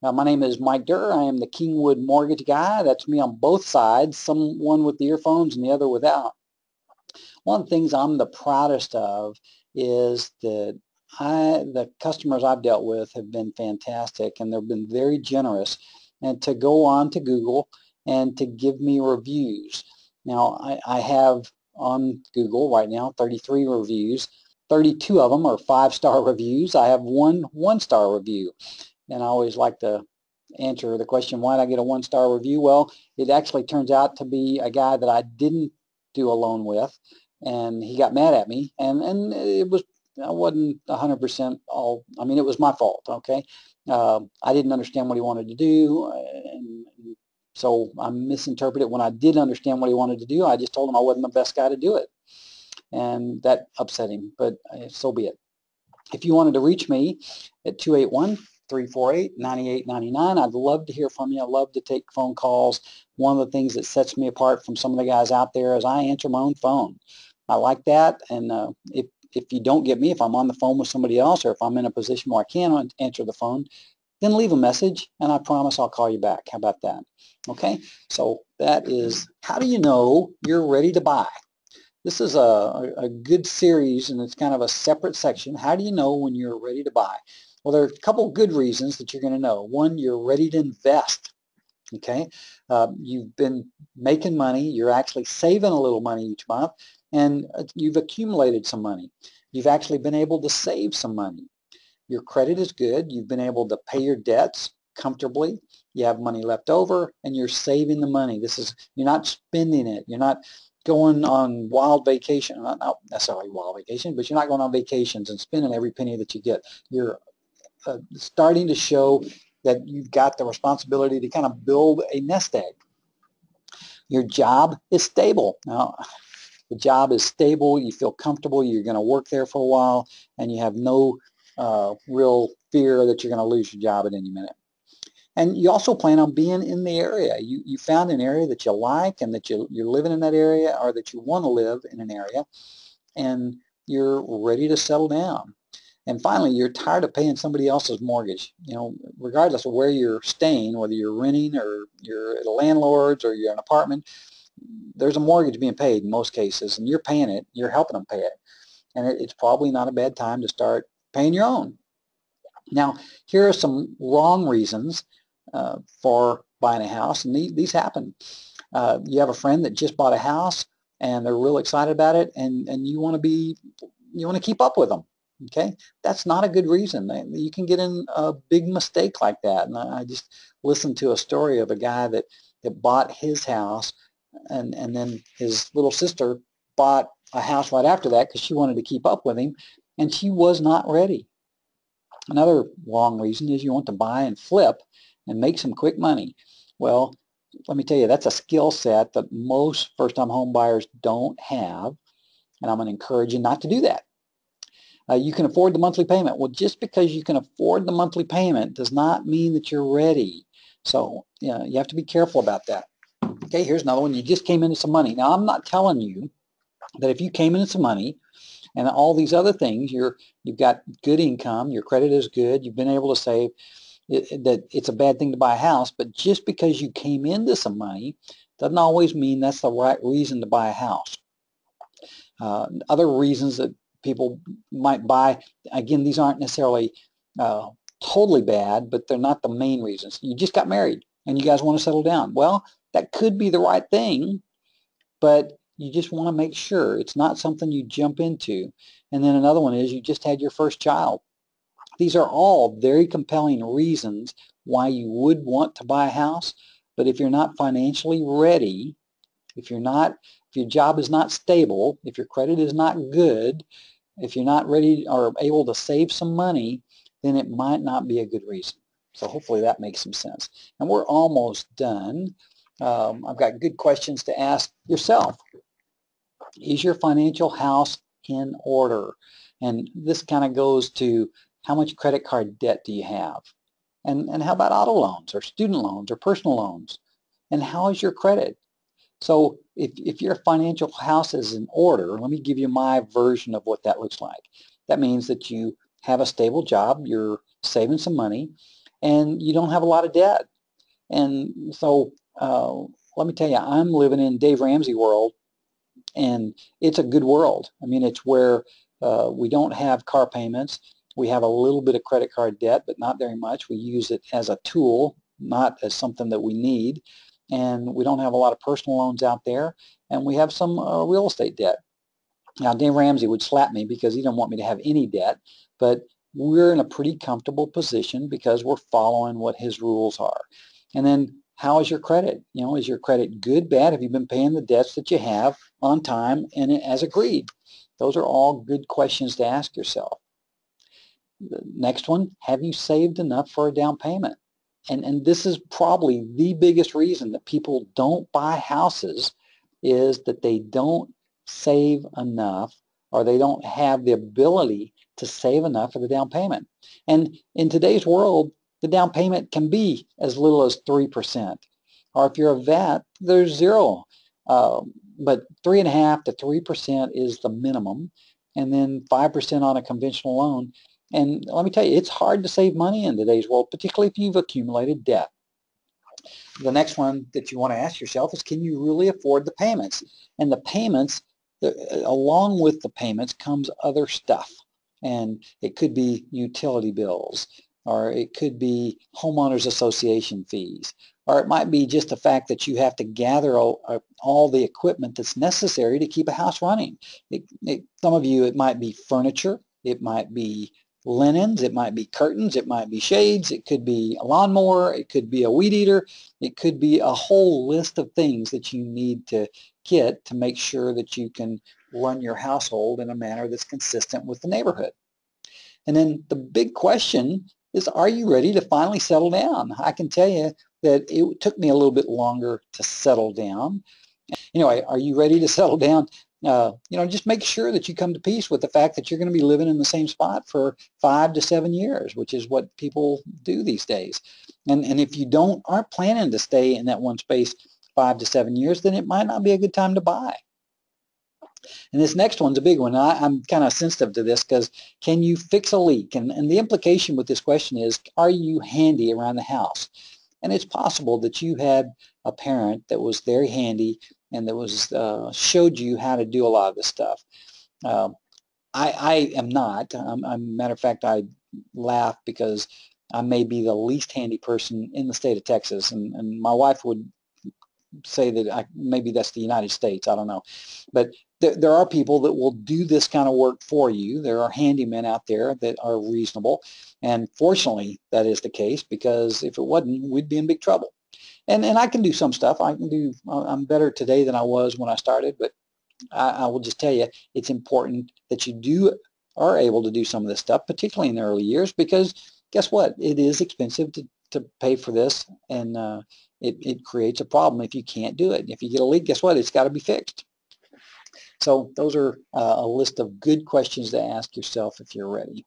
My name is Mike Durr. I am the Kingwood Mortgage Guy. That's me on both sides, someone with the earphones and the other without. One of the things I'm the proudest of is that the customers I've dealt with have been fantastic, and they've been very generous and to go on to Google and to give me reviews. Now, I have on Google right now 33 reviews. 32 of them are 5-star reviews. I have one 1-star review. And I always like to answer the question, why did I get a 1-star review? Well, it actually turns out to be a guy that I didn't do a loan with, and he got mad at me, and it was, I wasn't 100% all, I mean, it was my fault, okay? I didn't understand what he wanted to do, and so I misinterpreted. When I did understand what he wanted to do, I just told him I wasn't the best guy to do it, and that upset him, but so be it. If you wanted to reach me at 281-348-9899, I'd love to hear from you. I love to take phone calls. One of the things that sets me apart from some of the guys out there is I answer my own phone. I like that, and if you don't get me, if I'm on the phone with somebody else, or if I'm in a position where I can answer the phone, then leave a message, and I promise I'll call you back. How about that? Okay, so that is, how do you know you're ready to buy? This is a good series, and it's kind of a separate section. How do you know when you're ready to buy? Well, there are a couple of good reasons that you're going to know. One, you're ready to invest. Okay, you've been making money. You're actually saving a little money each month, and you've accumulated some money. You've actually been able to save some money. Your credit is good. You've been able to pay your debts comfortably. You have money left over, and you're saving the money. This is, you're not spending it. You're not going on wild vacation, not necessarily wild vacation, but you're not going on vacations and spending every penny that you get. You're starting to show that you've got the responsibility to kind of build a nest egg. Your job is stable. Now, the job is stable. You feel comfortable. You're going to work there for a while, and you have no real fear that you're going to lose your job at any minute. And you also plan on being in the area. You found an area that you like, and that you're living in that area, or that you want to live in an area, and you're ready to settle down. And finally, you're tired of paying somebody else's mortgage. You know, regardless of where you're staying, whether you're renting or you're at a landlord's or you're in an apartment, there's a mortgage being paid in most cases, and you're paying it. You're helping them pay it. And it's probably not a bad time to start paying your own. Now, here are some wrong reasons for buying a house, and these happen. You have a friend that just bought a house, and they're real excited about it, and you want to keep up with them. Okay, that's not a good reason. You can get in a big mistake like that. And I just listened to a story of a guy that bought his house, and then his little sister bought a house right after that because she wanted to keep up with him, and she was not ready. Another wrong reason is you want to buy and flip and make some quick money. Well, let me tell you, that's a skill set that most first-time home buyers don't have, and I'm going to encourage you not to do that. You can afford the monthly payment. Well, just because you can afford the monthly payment does not mean that you're ready. So you have to be careful about that. Okay, here's another one. You just came into some money. Now, I'm not telling you that if you came into some money and all these other things, you've got good income, your credit is good, you've been able to save, that it's a bad thing to buy a house. But just because you came into some money doesn't always mean that's the right reason to buy a house. Other reasons that people might buy, again, these aren't necessarily totally bad, but they're not the main reasons. You just got married and you guys want to settle down. Well, that could be the right thing, but you just want to make sure it's not something you jump into. And then another one is you just had your first child. These are all very compelling reasons why you would want to buy a house. But if you're not financially ready, if your job is not stable, if your credit is not good, if you're not ready or able to save some money, then it might not be a good reason. So hopefully that makes some sense. And we're almost done. I've got good questions to ask yourself. Is your financial house in order? And this kind of goes to, how much credit card debt do you have? And how about auto loans or student loans or personal loans? And how is your credit? So if your financial house is in order, let me give you my version of what that looks like. That means that you have a stable job, you're saving some money, and you don't have a lot of debt. And so let me tell you, I'm living in Dave Ramsey world, and it's a good world. I mean, it's where we don't have car payments. We have a little bit of credit card debt, but not very much. We use it as a tool, not as something that we need. And we don't have a lot of personal loans out there, and we have some real estate debt. Now, Dave Ramsey would slap me because he don't want me to have any debt, but we're in a pretty comfortable position because we're following what his rules are. And then, how is your credit? You know, is your credit good, bad? Have you been paying the debts that you have on time and as agreed? Those are all good questions to ask yourself. The next one, have you saved enough for a down payment? And this is probably the biggest reason that people don't buy houses, is that they don't save enough, or they don't have the ability to save enough for the down payment. And in today's world, the down payment can be as little as 3%. Or if you're a vet, there's 0. But 3.5% to 3% is the minimum, and then 5% on a conventional loan. And let me tell you, it's hard to save money in today's world, particularly if you've accumulated debt. The next one that you want to ask yourself is, can you really afford the payments? And the payments, along with the payments comes other stuff. And it could be utility bills, or it could be homeowners association fees, or it might be just the fact that you have to gather all the equipment that's necessary to keep a house running. Some of you, it might be furniture, it might be linens, it might be curtains, it might be shades, it could be a lawnmower, it could be a weed eater, it could be a whole list of things that you need to get to make sure that you can run your household in a manner that's consistent with the neighborhood. And then the big question is, are you ready to finally settle down? I can tell you that it took me a little bit longer to settle down. Anyway, are you ready to settle down? Just make sure that you come to peace with the fact that you're going to be living in the same spot for 5 to 7 years, which is what people do these days. And if you aren't planning to stay in that one space 5 to 7 years, then it might not be a good time to buy. And this next one's a big one. I'm kind of sensitive to this because, can you fix a leak? And the implication with this question is, are you handy around the house? And it's possible that you had a parent that was very handy and that was showed you how to do a lot of this stuff. I am not. Matter of fact, I laugh because I may be the least handy person in the state of Texas, and my wife would say that maybe that's the United States. I don't know. But there are people that will do this kind of work for you. There are handymen out there that are reasonable. And fortunately, that is the case, because if it wasn't, we'd be in big trouble. And I can do some stuff. I'm better today than I was when I started, but I will just tell you, it's important that you are able to do some of this stuff, particularly in the early years, because guess what? It is expensive to pay for this, and it creates a problem if you can't do it. If you get a leak, guess what? It's got to be fixed. So those are a list of good questions to ask yourself if you're ready.